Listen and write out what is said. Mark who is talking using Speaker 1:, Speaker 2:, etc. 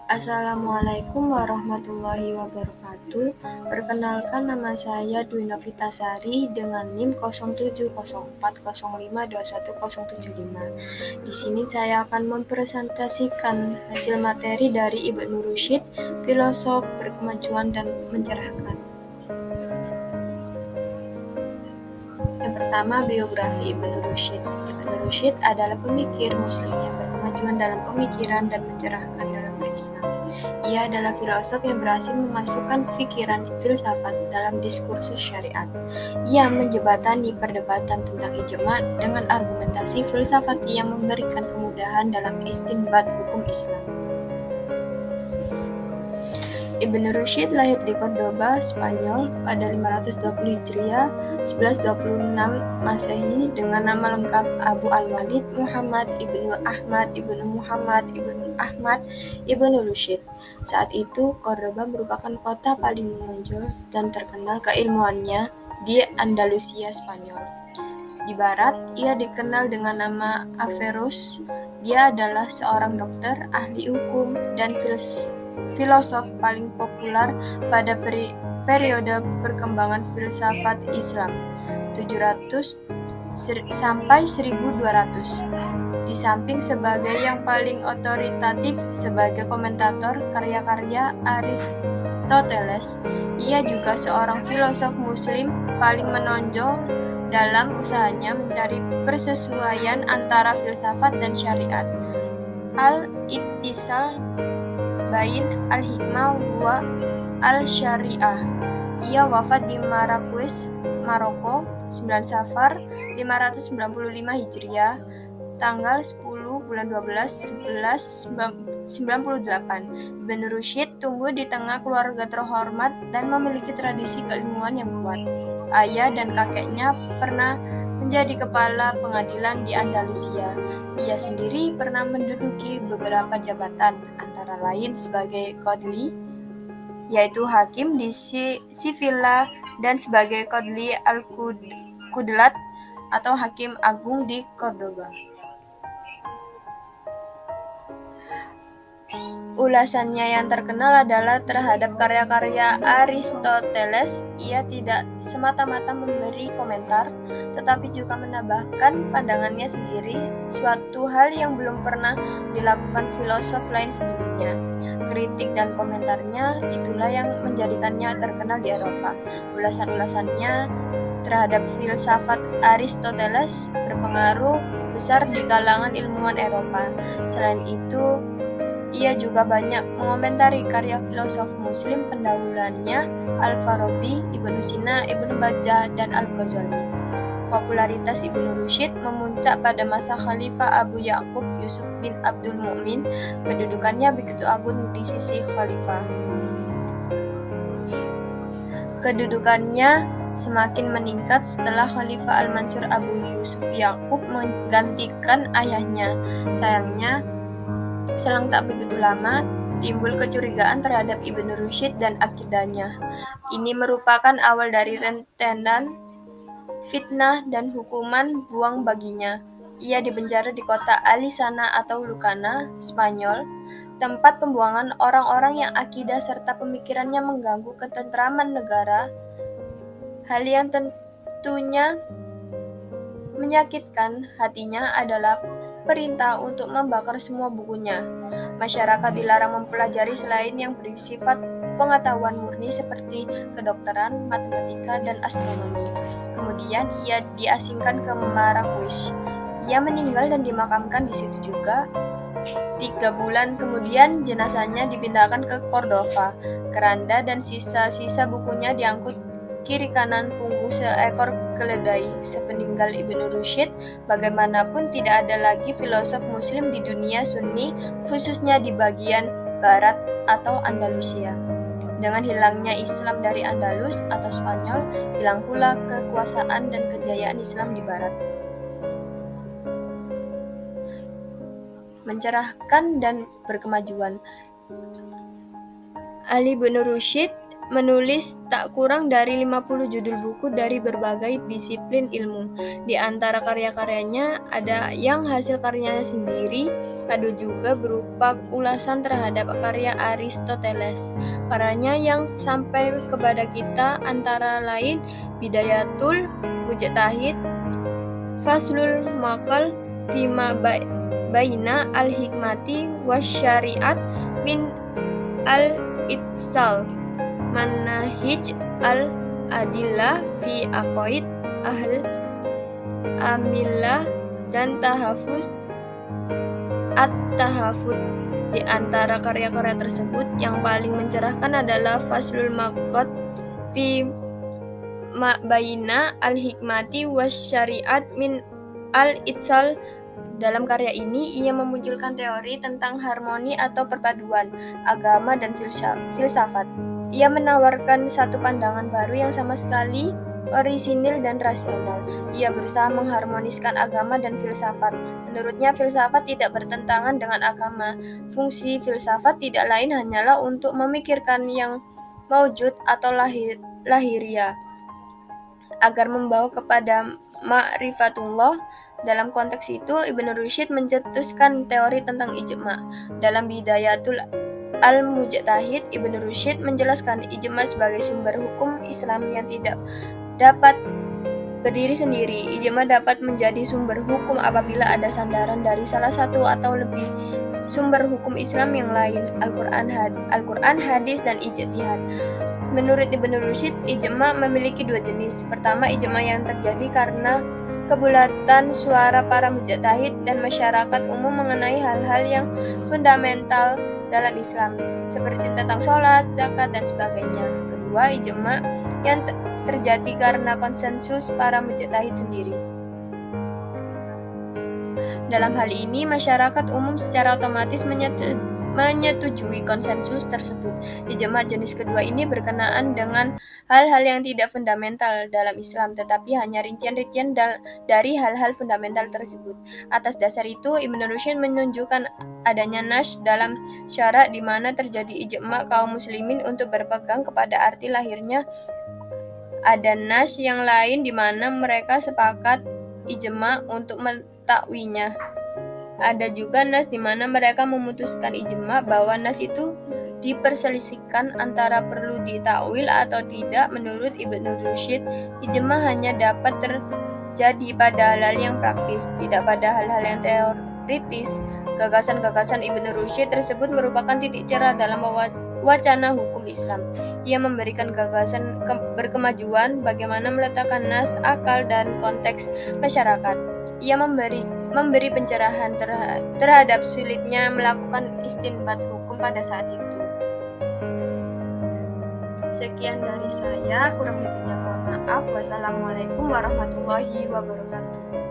Speaker 1: Assalamualaikum warahmatullahi wabarakatuh. Perkenalkan, nama saya Dwi Novitasari dengan NIM 0704052175. Di sini saya akan mempresentasikan hasil materi dari Ibnu Rusyid, filosof berkemajuan dan mencerahkan. Yang pertama, biografi Ibnu Rusyid. Ibnu Rusyid adalah pemikir Muslim yang berkemajuan dalam pemikiran dan mencerahkan dalam berislam. Ia adalah filosof yang berhasil memasukkan pikiran filsafat dalam diskursus syariat. Ia menjembatani perdebatan tentang ijma dengan argumentasi filsafati yang memberikan kemudahan dalam istinbat hukum Islam. Ibnu Rusyid lahir di Cordoba, Spanyol pada 520 Hijriah, 1126 Masehi dengan nama lengkap Abu Al-Walid Muhammad ibnu Ahmad ibnu Muhammad ibnu Ahmad ibnu Rusyid. Saat itu, Cordoba merupakan kota paling menonjol dan terkenal keilmuannya di Andalusia, Spanyol. Di barat, ia dikenal dengan nama Averroes. Dia adalah seorang dokter, ahli hukum, dan filosof paling populer pada periode perkembangan filsafat Islam 700 sampai 1200. Di samping sebagai yang paling otoritatif sebagai komentator karya-karya Aristoteles, ia juga seorang filosof Muslim paling menonjol dalam usahanya mencari persesuaian antara filsafat dan syariat. Al-Ittisal Bain al-Hikmah wa al-Syariah. Ia wafat di Marrakesh, Maroko, 9 Safar 595 Hijriah, tanggal 10 bulan 12 1198. Ibnu Rusyid tumbuh di tengah keluarga terhormat dan memiliki tradisi keilmuan yang kuat. Ayah dan kakeknya pernah menjadi kepala pengadilan di Andalusia. Ia sendiri pernah menduduki beberapa jabatan, antara lain sebagai qadli, yaitu hakim di Sevilla, dan sebagai qadli al-Qudlat atau hakim agung di Cordoba. Ulasannya yang terkenal adalah terhadap karya-karya Aristoteles. Ia tidak semata-mata memberi komentar, tetapi juga menambahkan pandangannya sendiri, suatu hal yang belum pernah dilakukan filosof lain sebelumnya. Kritik dan komentarnya itulah yang menjadikannya terkenal di Eropa. Ulasan-ulasannya terhadap filsafat Aristoteles berpengaruh besar di kalangan ilmuwan Eropa. Selain itu, ia juga banyak mengomentari karya filosof Muslim pendahuluannya, Al-Farabi, Ibnu Sina, Ibnu Bajjah, dan Al-Ghazali. Popularitas Ibnu Rusyid memuncak pada masa Khalifah Abu Ya'qub Yusuf bin Abdul Mu'min. Kedudukannya begitu agung di sisi Khalifah. Kedudukannya semakin meningkat setelah Khalifah Al-Mansur Abu Yusuf Ya'qub menggantikan ayahnya. Sayangnya, selang tak begitu lama, timbul kecurigaan terhadap Ibnu Rusyid dan akidahnya. Ini merupakan awal dari rentetan fitnah dan hukuman buang baginya. Ia dipenjara di kota Alisana atau Lucana, Spanyol, tempat pembuangan orang-orang yang akidah serta pemikirannya mengganggu ketentraman negara. Hal yang tentunya menyakitkan hatinya adalah perintah untuk membakar semua bukunya. Masyarakat dilarang mempelajari selain yang bersifat pengetahuan murni seperti kedokteran, matematika, dan astronomi. Kemudian ia diasingkan ke Marrakesh. Ia meninggal dan dimakamkan di situ juga. 3 bulan kemudian jenazahnya dipindahkan ke Cordova. Keranda dan sisa-sisa bukunya diangkut kiri kanan punggung seekor keledai. Sepeninggal Ibnu Rusyid, bagaimanapun tidak ada lagi filosof Muslim di dunia Sunni, khususnya di bagian barat atau Andalusia. Dengan hilangnya Islam dari Andalus atau Spanyol, hilang pula kekuasaan dan kejayaan Islam di barat. Mencerahkan dan berkemajuan. Ali bin Rusyid menulis tak kurang dari 50 judul buku dari berbagai disiplin ilmu. Di antara karya-karyanya ada yang hasil karyanya sendiri, ada juga berupa ulasan terhadap karya Aristoteles. Karyanya yang sampai kepada kita antara lain Bidayatul Mujtahid, Faslul Maqal Fima Baina al-Hikmati Wasyariat min al-Itsal, Manahij al-Adillah fi Aqaid Ahl Amillah, dan Tahafuz At-Tahafud. Di antara karya-karya tersebut yang paling mencerahkan adalah Faslul Maqal fi Baina al-Hikmati Wasyariat min al-Itsal. Dalam karya ini, ia memunculkan teori tentang harmoni atau perpaduan agama dan filsafat. Ia menawarkan satu pandangan baru yang sama sekali orisinil dan rasional. Ia berusaha mengharmoniskan agama dan filsafat. Menurutnya, filsafat tidak bertentangan dengan agama. Fungsi filsafat tidak lain hanyalah untuk memikirkan yang maujud atau lahiriah, agar membawa kepada ma'rifatullah. Dalam konteks itu, Ibnu Rusyd mencetuskan teori tentang ijma'. Dalam Bidayatul Al-Mujtahid, Ibnu Rusyd menjelaskan ijma' sebagai sumber hukum Islam yang tidak dapat berdiri sendiri. Ijma' dapat menjadi sumber hukum apabila ada sandaran dari salah satu atau lebih sumber hukum Islam yang lain, Al-Quran, hadis, dan ijtihad. Menurut Ibnu Rusyd, ijma' memiliki dua jenis. Pertama, ijma' yang terjadi karena kebulatan suara para mujtahid dan masyarakat umum mengenai hal-hal yang fundamental dalam Islam, seperti tentang sholat, zakat, dan sebagainya. Kedua, ijma' yang terjadi karena konsensus para mujtahid sendiri. Dalam hal ini, masyarakat umum secara otomatis menyetujui konsensus tersebut. Ijma' jenis kedua ini berkenaan dengan hal-hal yang tidak fundamental dalam Islam, tetapi hanya rincian-rincian dari hal-hal fundamental tersebut. Atas dasar itu, Ibnu Rusyd menunjukkan adanya nas dalam syara' di mana terjadi ijma' kaum muslimin untuk berpegang kepada arti lahirnya. Ada nas yang lain di mana mereka sepakat ijma' untuk mentakwinya. Ada juga nas di mana mereka memutuskan ijma' bahwa nas itu diperselisihkan antara perlu ditakwil atau tidak. Menurut Ibnu Rusyd, ijma' hanya dapat terjadi pada hal-hal yang praktis, tidak pada hal-hal yang teoritis. Gagasan-gagasan Ibnu Rusyd tersebut merupakan titik cerah dalam wacana hukum Islam. Ia memberikan gagasan berkemajuan bagaimana meletakkan nas, akal, dan konteks masyarakat. Ia memberi pencerahan terhadap sulitnya melakukan istinbat hukum pada saat itu. Sekian dari saya, kurang lebihnya mohon maaf. Wassalamualaikum warahmatullahi wabarakatuh.